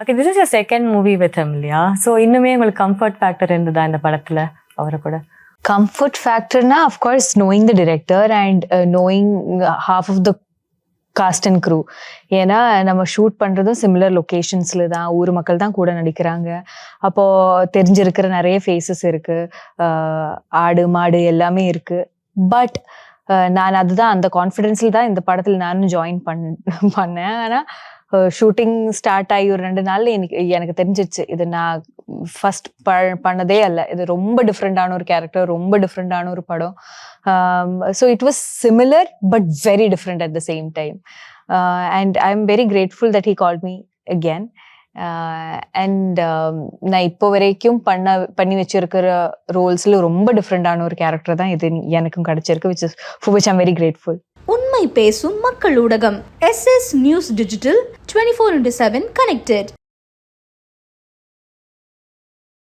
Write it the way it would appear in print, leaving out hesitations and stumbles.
Okay, this is your second movie with him இல்லையா? So இன்னுமே உங்களுக்கு கம்ஃபர்ட் ஃபேக்டர் இருந்ததா இந்த படத்தில் அவரை கூட? கம்ஃபர்ட் ஃபேக்டர்னா of course knowing the director and knowing half of the cast and crew. ஏன்னா நம்ம ஷூட் பண்ணுறதும் சிமிலர் லொக்கேஷன்ஸில் தான், ஊர் மக்கள் தான் கூட நடிக்கிறாங்க. அப்போது தெரிஞ்சிருக்கிற நிறைய ஃபேஸஸ் இருக்குது, ஆடு மாடு எல்லாமே இருக்குது. பட் நான் அதுதான் அந்த கான்ஃபிடென்ஸில் தான் இந்த படத்தில் நானும் ஜாயின் பண்ணேன். ஆனால் ஷூட்டிங் ஸ்டார்ட் ஆகி ஒரு 2 நாளில் எனக்கு தெரிஞ்சிச்சு, இது நான் ஃபஸ்ட் பண்ணதே அல்ல, இது ரொம்ப டிஃப்ரெண்டான ஒரு கேரக்டர், ரொம்ப டிஃப்ரெண்டான ஒரு படம். So it was similar but very different at the same time. And I am very grateful that he called me again. And நான் இப்போ வரைக்கும் பண்ணி வச்சிருக்கிற ரோல்ஸில் ரொம்ப டிஃப்ரெண்டான ஒரு கேரக்டர் தான் இது எனக்கும் கிடச்சிருக்கு, for which I'm very grateful. உண்மை பேசும் மக்கள் ஊடகம் SS நியூஸ் டிஜிட்டல் 24/7 கனெக்டட்.